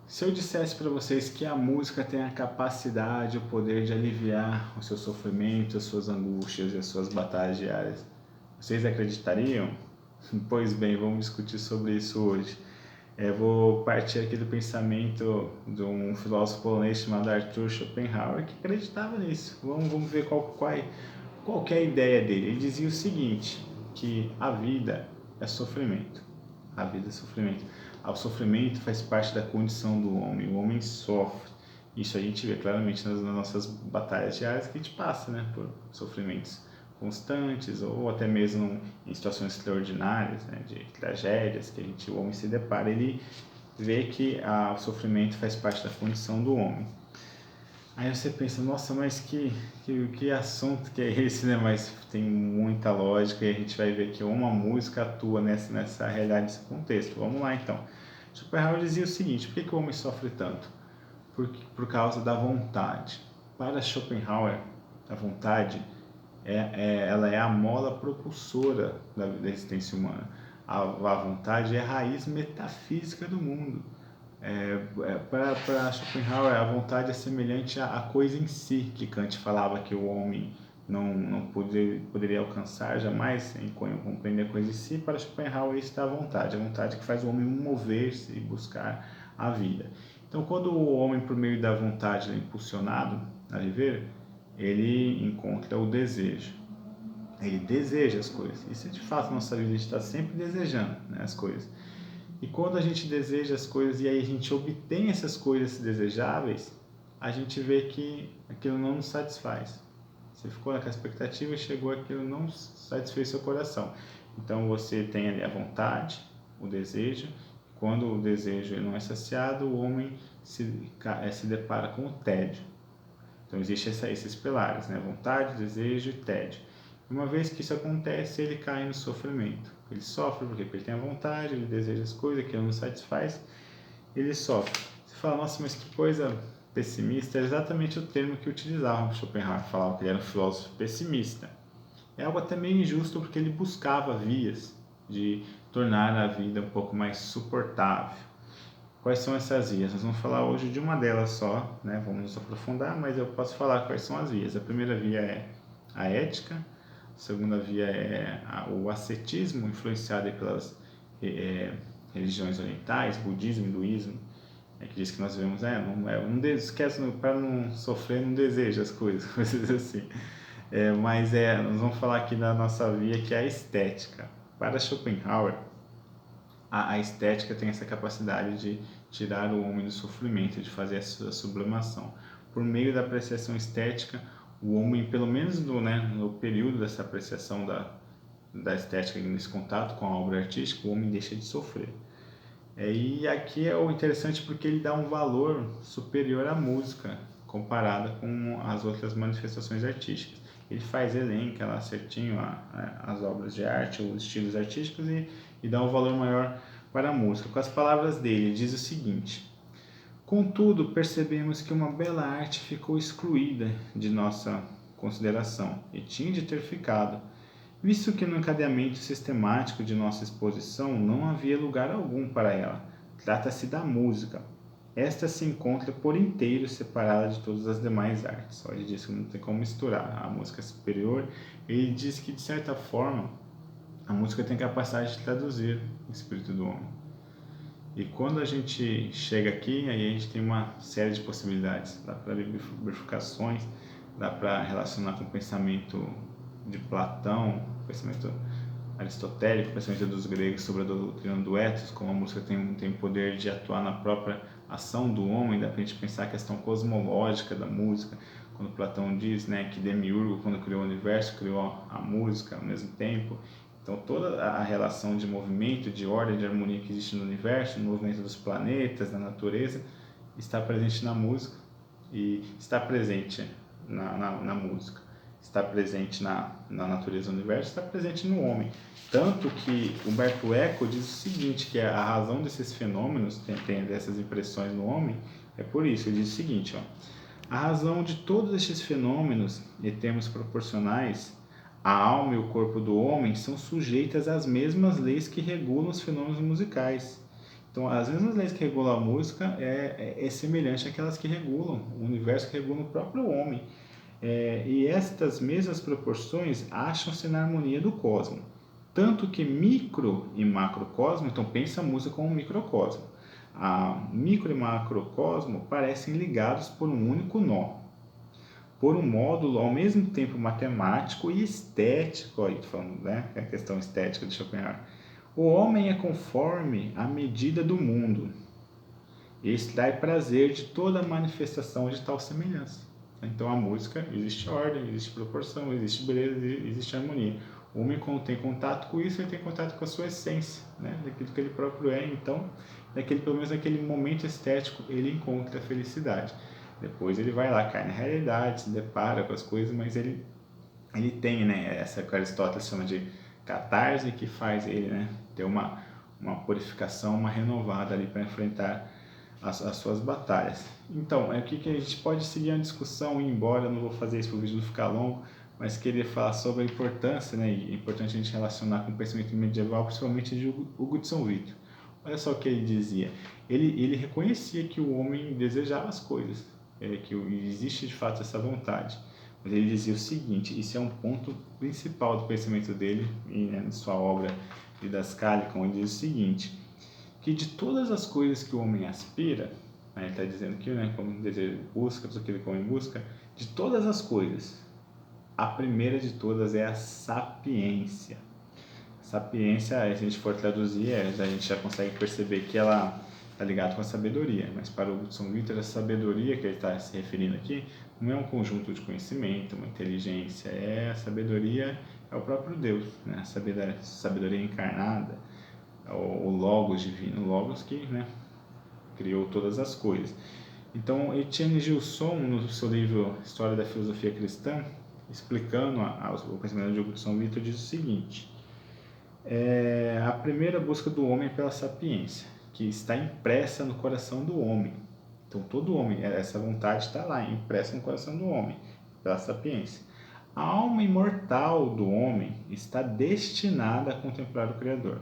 Se eu dissesse para vocês que a música tem a capacidade, o poder de aliviar o seu sofrimento, as suas angústias e as suas batalhas diárias, vocês acreditariam? Pois bem, vamos discutir sobre isso hoje. Vou partir aqui do pensamento de um filósofo polonês chamado Arthur Schopenhauer que acreditava nisso. Vamos ver qual que é a ideia dele. Ele dizia o seguinte, que a vida é sofrimento. A vida é sofrimento. O sofrimento faz parte da condição do homem. O homem sofre. Isso a gente vê claramente nas nossas batalhas diárias que a gente passa, né? Por sofrimentos constantes ou até mesmo em situações extraordinárias, né? De tragédias que o homem se depara. Ele vê que o sofrimento faz parte da condição do homem. Aí você pensa, nossa, mas que assunto que é esse, né? Mas tem muita lógica e a gente vai ver que uma música atua nessa realidade, nesse contexto. Vamos lá então. Schopenhauer dizia o seguinte, por que o homem sofre tanto? Por causa da vontade. Para Schopenhauer, a vontade ela é a mola propulsora da existência humana. A vontade é a raiz metafísica do mundo. Para Schopenhauer, a vontade é semelhante à coisa em si, que Kant falava que o homem não poderia alcançar jamais em compreender a coisa em si. Para Schopenhauer, isso é a vontade que faz o homem mover-se e buscar a vida. Então, quando o homem, por meio da vontade, é impulsionado a viver, ele encontra o desejo. Ele deseja as coisas. Isso é de fato nossa vida, a gente está sempre desejando, né, as coisas. E quando a gente deseja as coisas e aí a gente obtém essas coisas desejáveis, a gente vê que aquilo não nos satisfaz. Você ficou naquela expectativa e chegou aquilo não satisfez seu coração. Então você tem ali a vontade, o desejo. Quando o desejo não é saciado, o homem se depara com o tédio. Então existem esses pilares, né? Vontade, desejo e tédio. Uma vez que isso acontece, ele cai no sofrimento. Ele sofre porque ele tem a vontade, ele deseja as coisas que ele não satisfaz, ele sofre. Você fala, nossa, mas que coisa pessimista. É exatamente o termo que utilizavam. Schopenhauer falava que ele era um filósofo pessimista. É algo até meio injusto porque ele buscava vias de tornar a vida um pouco mais suportável. Quais são essas vias? Nós vamos falar hoje de uma delas só, né? Vamos nos aprofundar, mas eu posso falar quais são as vias. A primeira via é a ética, a segunda via é o ascetismo, influenciado pelas religiões orientais, budismo, hinduísmo, que diz que nós vivemos, esquece, para não sofrer, não deseja as coisas, coisas assim. Nós vamos falar aqui da nossa via, que é a estética. Para Schopenhauer, a estética tem essa capacidade de tirar o homem do sofrimento, de fazer a sua sublimação. Por meio da apreciação estética, o homem, pelo menos no período dessa apreciação da estética, nesse contato com a obra artística, o homem deixa de sofrer. E aqui é o interessante porque ele dá um valor superior à música, comparada com as outras manifestações artísticas. Ele elenca lá certinho as obras de arte, os estilos artísticos e dá um valor maior para a música. Com as palavras dele, ele diz o seguinte: contudo, percebemos que uma bela arte ficou excluída de nossa consideração, e tinha de ter ficado, visto que no encadeamento sistemático de nossa exposição não havia lugar algum para ela. Trata-se da música. Esta se encontra por inteiro separada de todas as demais artes. Ele diz que não tem como misturar a música superior. Ele diz que, de certa forma, a música tem capacidade de traduzir o espírito do homem. E quando a gente chega aqui, aí a gente tem uma série de possibilidades. Dá para ver bifurcações, dá para relacionar com o pensamento de Platão, o pensamento aristotélico, o pensamento dos gregos sobre a doutrina do ethos, como a música tem o poder de atuar na própria ação do homem. Dá para a gente pensar a questão cosmológica da música, quando Platão diz, né, que Demiurgo, quando criou o universo, criou a música ao mesmo tempo. Então toda a relação de movimento, de ordem, de harmonia que existe no universo, no movimento dos planetas, da natureza, está presente na música e está presente na música, está presente na natureza do universo, está presente no homem. Tanto que Humberto Eco diz o seguinte, que a razão desses fenômenos, tem dessas impressões no homem, é por isso. Ele diz o seguinte, a razão de todos estes fenômenos e termos proporcionais, a alma e o corpo do homem são sujeitas às mesmas leis que regulam os fenômenos musicais. Então, as mesmas leis que regulam a música é semelhante àquelas que regulam o universo, que regulam o próprio homem. E estas mesmas proporções acham-se na harmonia do cosmos. Tanto que micro e macrocosmo, então pensa a música como um microcosmo. A micro e macrocosmo parecem ligados por um único nó, por um módulo ao mesmo tempo matemático e estético, aí falando, né, a questão estética de Schopenhauer. O homem é conforme a medida do mundo. Extrai prazer de toda manifestação de tal semelhança. Então a música, existe ordem, existe proporção, existe beleza, existe harmonia. O homem, quando tem contato com isso, ele tem contato com a sua essência, né? Daquilo que ele próprio é. Então, pelo menos naquele momento estético, ele encontra a felicidade. Depois ele vai lá, cai na realidade, se depara com as coisas, mas ele tem, né, essa que Aristóteles chama de catarse, que faz ele, né, ter uma purificação, uma renovada ali para enfrentar as suas batalhas. Então, o que a gente pode seguir a discussão, embora eu não vou fazer isso para o vídeo não ficar longo, mas queria falar sobre a importância, né, e é importante a gente relacionar com o pensamento medieval, principalmente de Hugo de São Vito. Olha só o que ele dizia. Ele reconhecia que o homem desejava as coisas, que existe de fato essa vontade. Mas ele dizia o seguinte, isso é um ponto principal do pensamento dele, em sua obra Didascálica, onde diz o seguinte, que de todas as coisas que o homem aspira, né, ele está dizendo que, né, como desejo busca, tudo aquilo que o homem busca, de todas as coisas, a primeira de todas é a sapiência. Sapiência, se a gente for traduzir, a gente já consegue perceber que ela está ligada com a sabedoria, mas para o São Vítor, a sabedoria que ele está se referindo aqui não é um conjunto de conhecimento, uma inteligência, a sabedoria é o próprio Deus, né? A sabedoria encarnada, o Logos divino, o Logos que, né, criou todas as coisas. Então, Etienne Gilson, no seu livro História da Filosofia Cristã, explicando o pensamento de Hugo de São Vítor, diz o seguinte: a primeira busca do homem pela sapiência, que está impressa no coração do homem. Então, todo homem, essa vontade está lá, impressa no coração do homem, pela sapiência. A alma imortal do homem está destinada a contemplar o Criador.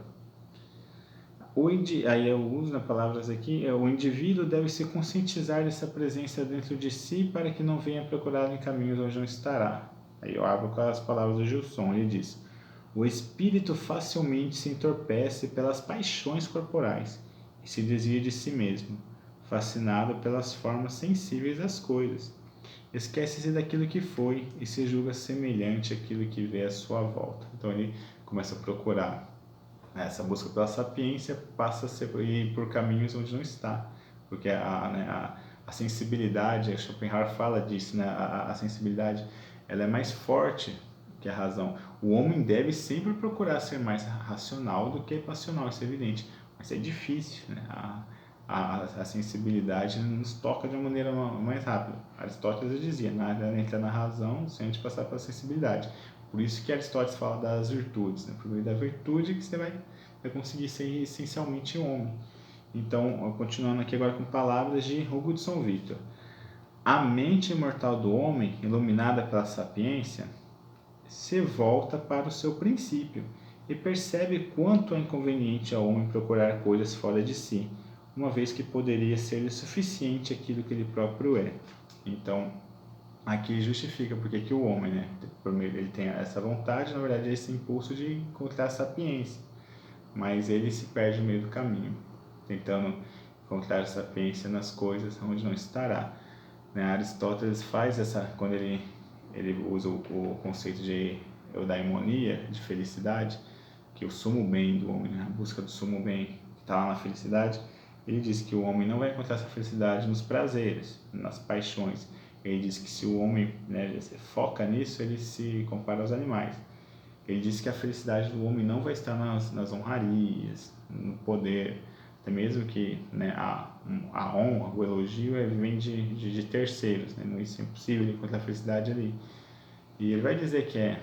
Aí eu uso nas palavras aqui, o indivíduo deve se conscientizar dessa presença dentro de si para que não venha procurar em caminhos onde não estará. Aí eu abro com as palavras do Gilson, ele diz: o espírito facilmente se entorpece pelas paixões corporais e se desvia de si mesmo, fascinado pelas formas sensíveis das coisas. Esquece-se daquilo que foi e se julga semelhante àquilo que vê à sua volta. Então ele começa a procurar. Essa busca pela sapiência passa a ir por caminhos onde não está, porque a sensibilidade, a Schopenhauer fala disso, né? A sensibilidade ela é mais forte que a razão. O homem deve sempre procurar ser mais racional do que passional, isso é evidente, mas é difícil, né? A sensibilidade nos toca de uma maneira mais rápida. Aristóteles dizia, nada entra na razão sem antes passar pela sensibilidade. Por isso que Aristóteles fala das virtudes, né? Por meio da virtude que você vai conseguir ser essencialmente homem. Então, continuando aqui agora com palavras de Hugo de São Vítor. A mente imortal do homem, iluminada pela sapiência, se volta para o seu princípio e percebe quanto é inconveniente ao homem procurar coisas fora de si, uma vez que poderia ser-lhe suficiente aquilo que ele próprio é. Então, aqui justifica porque que o homem, né, ele tem essa vontade, na verdade, esse impulso de encontrar a sapiência, mas ele se perde no meio do caminho, tentando encontrar a sapiência nas coisas onde não estará. Né, Aristóteles faz quando ele usa o conceito de eudaimonia, de felicidade, que é o sumo bem do homem, né, a busca do sumo bem que está lá na felicidade. Ele diz que o homem não vai encontrar essa felicidade nos prazeres, nas paixões. Ele diz que se o homem, né, foca nisso, ele se compara aos animais. Ele diz que a felicidade do homem não vai estar nas honrarias, no poder, até mesmo que, né, a honra, o elogio vem de terceiros, né? Isso é impossível encontrar a felicidade ali. E ele vai dizer que é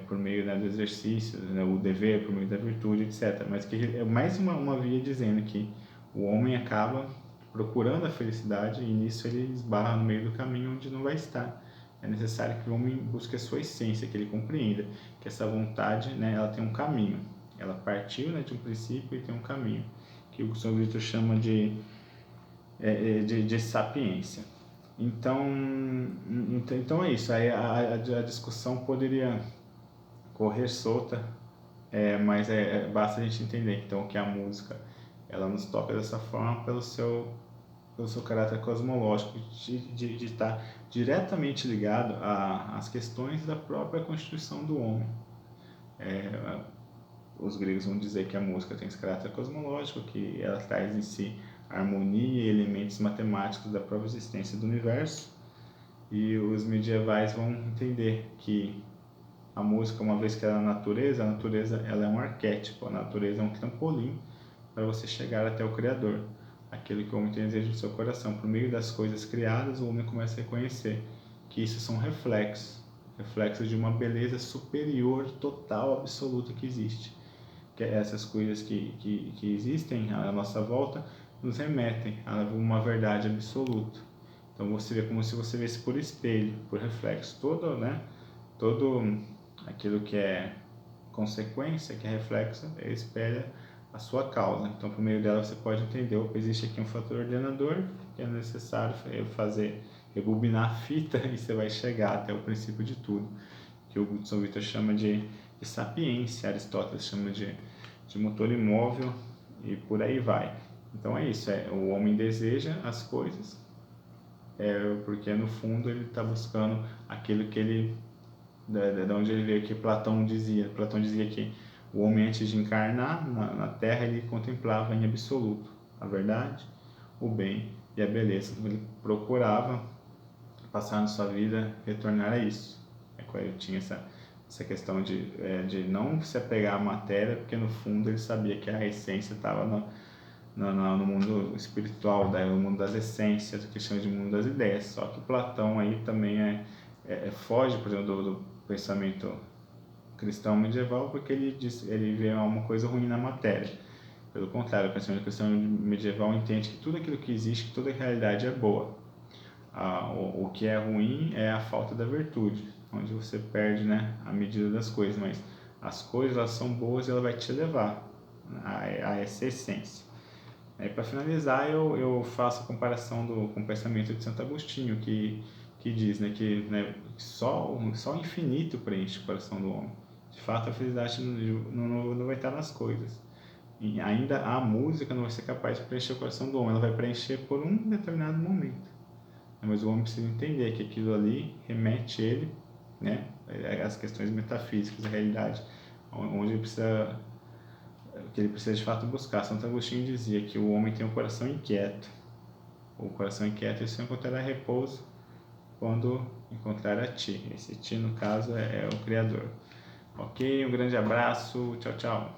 por meio, né, do exercício, né, o dever, por meio da virtude, etc. Mas que é mais uma via dizendo que o homem acaba procurando a felicidade e nisso ele esbarra no meio do caminho onde não vai estar. É necessário que o homem busque a sua essência, que ele compreenda que essa vontade, né, ela tem um caminho. Ela partiu, né, de um princípio e tem um caminho. que o São Vitor chama de sapiência. Então é isso. Aí a discussão poderia correr solta, mas basta a gente entender então que a música ela nos toca dessa forma pelo seu caráter cosmológico, de estar diretamente ligado às questões da própria constituição do homem. Os gregos vão dizer que a música tem esse caráter cosmológico, que ela traz em si harmonia e elementos matemáticos da própria existência do universo, e os medievais vão entender que a música, uma vez que ela é a natureza ela é um arquétipo, a natureza é um trampolim para você chegar até o Criador, aquilo que o homem tem desejo no seu coração. Por meio das coisas criadas, o homem começa a reconhecer que isso são reflexos de uma beleza superior, total, absoluta que existe. Que essas coisas que existem à nossa volta nos remetem a uma verdade absoluta. Então você vê como se você visse por espelho, por reflexo, todo aquilo que é consequência, que é reflexo, espelha a sua causa. Então, por meio dela, você pode entender, existe aqui um fator ordenador, que é necessário rebobinar a fita e você vai chegar até o princípio de tudo, que o São Vitor chama de sapiência, Aristóteles chama de motor imóvel e por aí vai. Então é isso, o homem deseja as coisas, porque no fundo ele está buscando aquilo que ele, de onde ele veio, que Platão dizia que o homem antes de encarnar na Terra ele contemplava em absoluto a verdade, o bem e a beleza. Então, ele procurava passar na sua vida retornar a isso. Ele tinha essa questão de não se apegar à matéria, porque no fundo ele sabia que a essência estava no mundo espiritual, no mundo das essências, que chama de mundo das ideias. Só que Platão aí também foge, por exemplo, do pensamento cristão medieval, porque ele vê uma coisa ruim na matéria. Pelo contrário, o pensamento cristão medieval entende que tudo aquilo que existe, que toda a realidade é boa. O que é ruim é a falta da virtude, onde você perde, a medida das coisas, mas as coisas elas são boas e ela vai te levar a essa essência. Para finalizar, eu faço a comparação com o pensamento de Santo Agostinho, que diz que só o infinito preenche o coração do homem. De fato, a felicidade não vai estar nas coisas. E ainda a música não vai ser capaz de preencher o coração do homem, ela vai preencher por um determinado momento. Mas o homem precisa entender que aquilo ali remete ele, às questões metafísicas, a realidade, onde que ele precisa de fato buscar. Santo Agostinho dizia que o homem tem um coração inquieto. O coração inquieto ele só encontrará repouso quando encontrar a ti. Esse ti, no caso, é o Criador. Ok? Um grande abraço. Tchau, tchau.